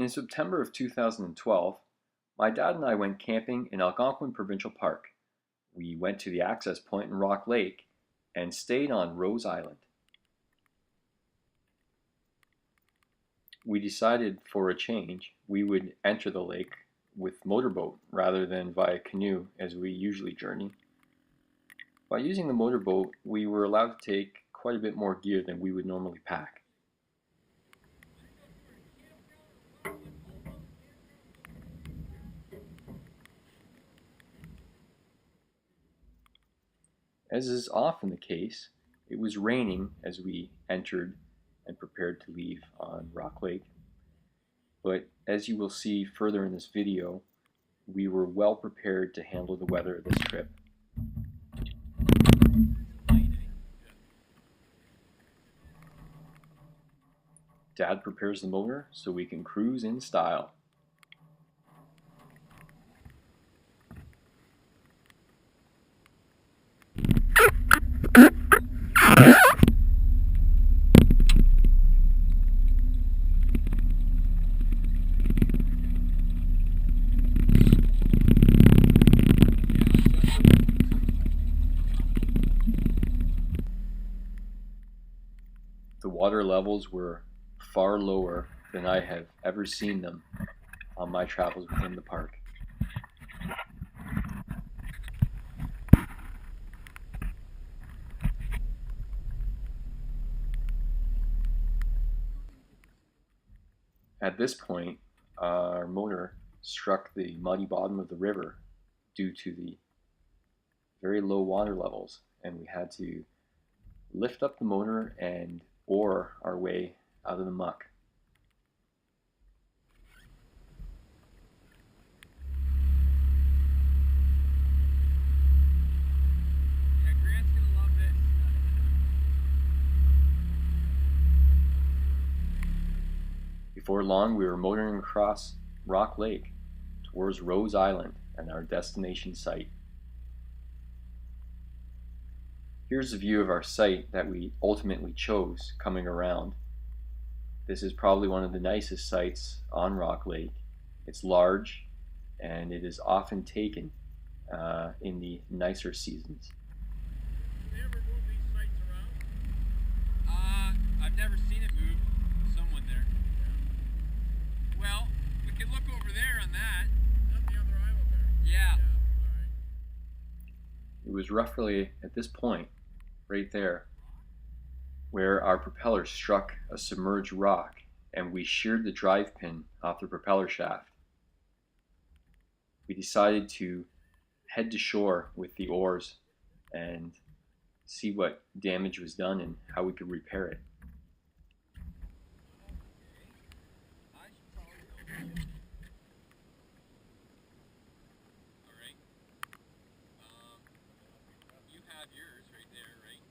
In September of 2012, my dad and I went camping in Algonquin Provincial Park. We went to the access point in Rock Lake and stayed on Rose Island. We decided for a change we would enter the lake with motorboat rather than via canoe as we usually journey. By using the motorboat, we were allowed to take quite a bit more gear than we would normally pack. As is often the case, it was raining as we entered and prepared to leave on Rock Lake. But as you will see further in this video, we were well prepared to handle the weather of this trip. Dad prepares the motor so we can cruise in style. The water levels were far lower than I have ever seen them on my travels within the park. At this point, our motor struck the muddy bottom of the river due to the very low water levels, and we had to lift up the motor and oar our way out of the muck. Yeah, Grant's gonna love this. Before long, we were motoring across Rock Lake towards Rose Island and our destination site. Here's a view of our site that we ultimately chose coming around. This is probably one of the nicest sites on Rock Lake. It's large and it is often taken in the nicer seasons. They ever move these sites around? I've never seen it move. Someone there. Yeah. Well, we can look over there on that. Not the other island there. Yeah. All right. It was roughly at this point, right there, where our propeller struck a submerged rock and we sheared the drive pin off the propeller shaft. We decided to head to shore with the oars and see what damage was done and how we could repair it. Alright. You have yours right there, right?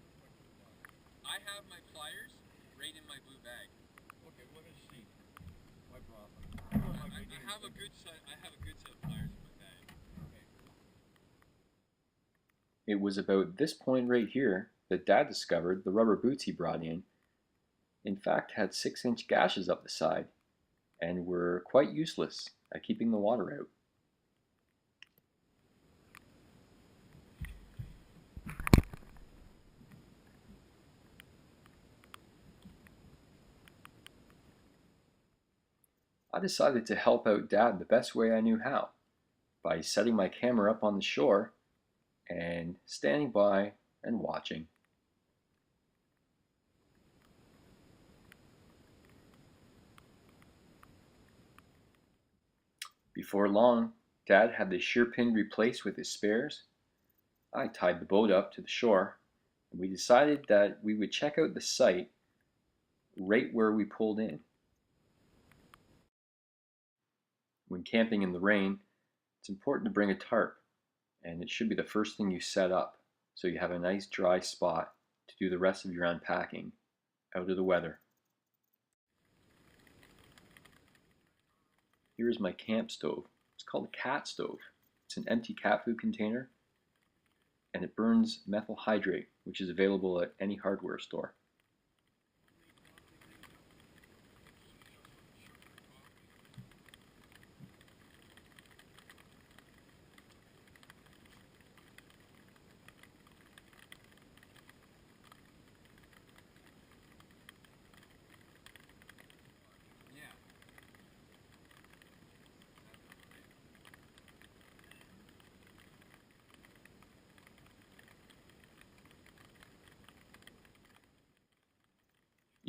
I have my pliers right in my blue bag. Okay, what is she? I brought them. I have a good set of pliers in my bag. Okay. It was about this point right here that Dad discovered the rubber boots he brought in fact had 6-inch gashes up the side and were quite useless at keeping the water out. I decided to help out Dad the best way I knew how, by setting my camera up on the shore and standing by and watching. Before long, Dad had the shear pin replaced with his spares. I tied the boat up to the shore, and we decided that we would check out the site right where we pulled in. When camping in the rain, it's important to bring a tarp, and it should be the first thing you set up so you have a nice dry spot to do the rest of your unpacking out of the weather. Here is my camp stove. It's called a cat stove. It's an empty cat food container, and it burns methyl hydrate, which is available at any hardware store.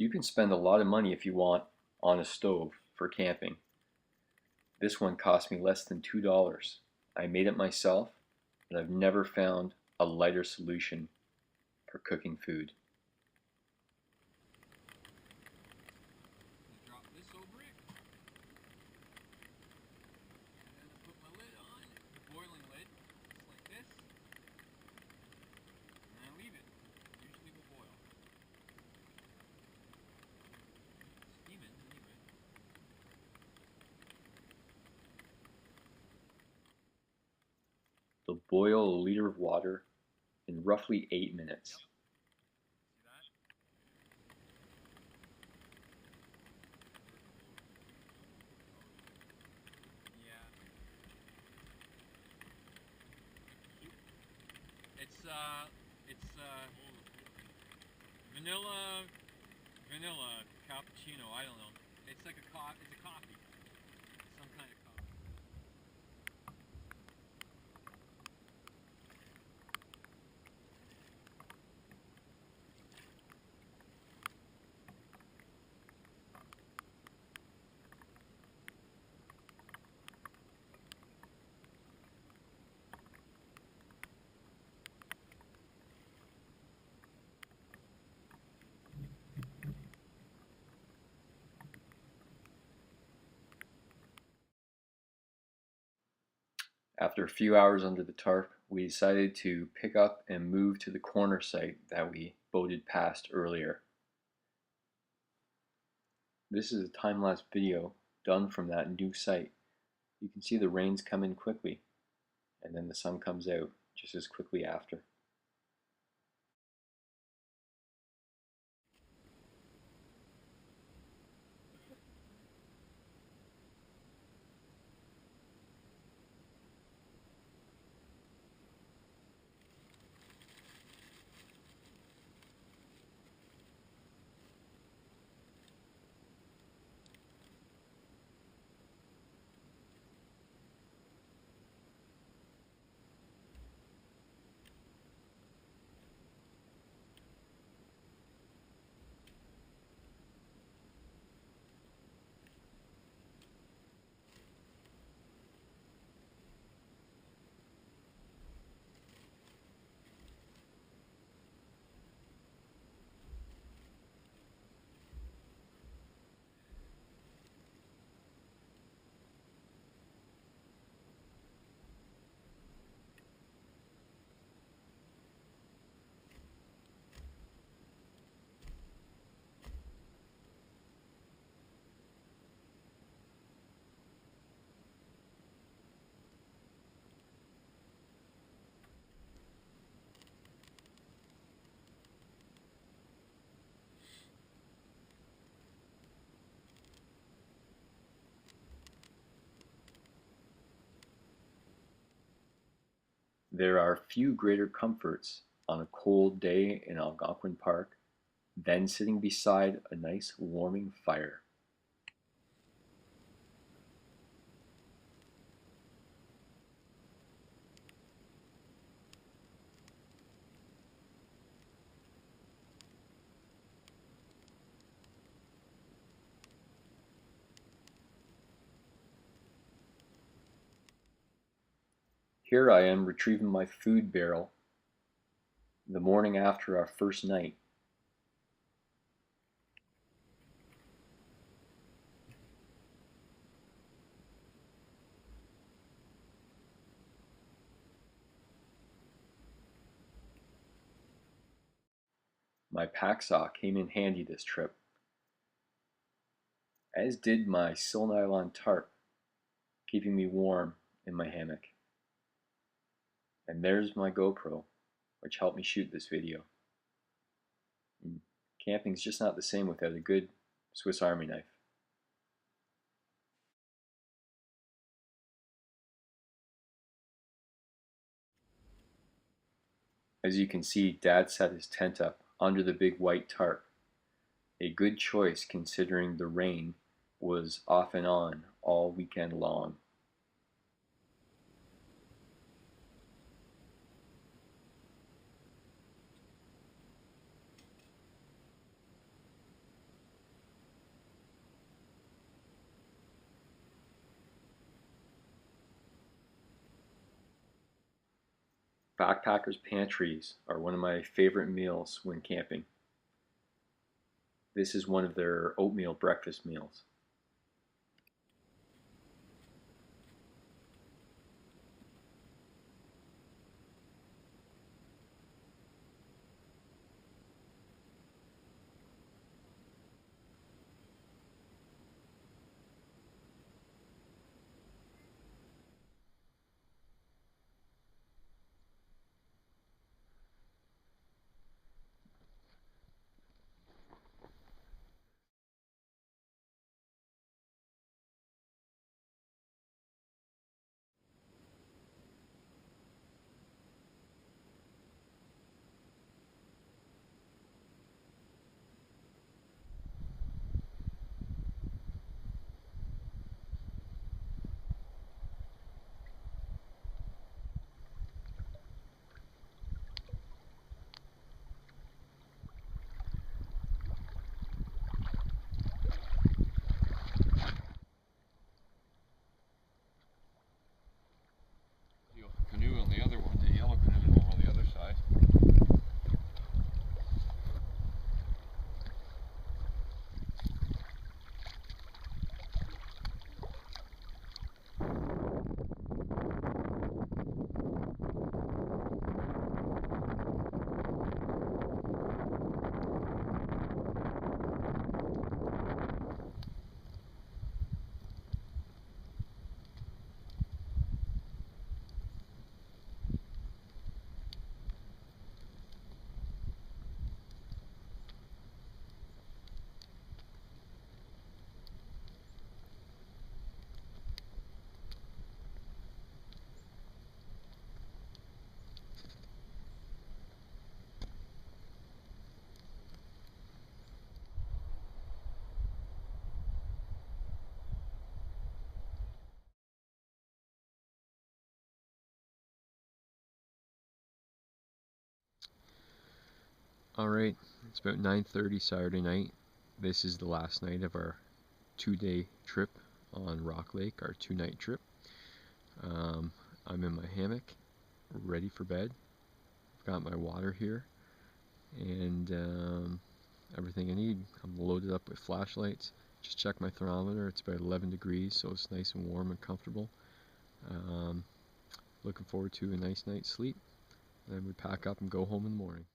You can spend a lot of money if you want on a stove for camping. This one cost me less than $2. I made it myself, and I've never found a lighter solution for cooking food. Drop this over it, and then I put my lid on, boiling lid, just like this, and I leave it. Usually will boil. Steaming anyway. They'll boil a liter of water in roughly 8 minutes. Yep. See that? Yeah. It's vanilla cappuccino. I don't know. It's like it's a coffee. Some kind of coffee. After a few hours under the tarp, we decided to pick up and move to the corner site that we boated past earlier. This is a time-lapse video done from that new site. You can see the rains come in quickly, and then the sun comes out just as quickly after. There are few greater comforts on a cold day in Algonquin Park than sitting beside a nice warming fire. Here I am retrieving my food barrel the morning after our first night. My pack saw came in handy this trip, as did my sil nylon tarp, keeping me warm in my hammock. And there's my GoPro, which helped me shoot this video. And camping's just not the same without a good Swiss Army knife. As you can see, Dad set his tent up under the big white tarp. A good choice considering the rain was off and on all weekend long. Backpackers' pantries are one of my favorite meals when camping. This is one of their oatmeal breakfast meals. Canoe on the other one, the yellow canoe over on the other side. Alright, it's about 9:30 Saturday night. This is the last night of our 2-day trip on Rock Lake, our 2-night trip. I'm in my hammock, ready for bed. I've got my water here and everything I need. I'm loaded up with flashlights. Just check my thermometer, it's about 11 degrees, so it's nice and warm and comfortable. Looking forward to a nice night's sleep. Then we pack up and go home in the morning.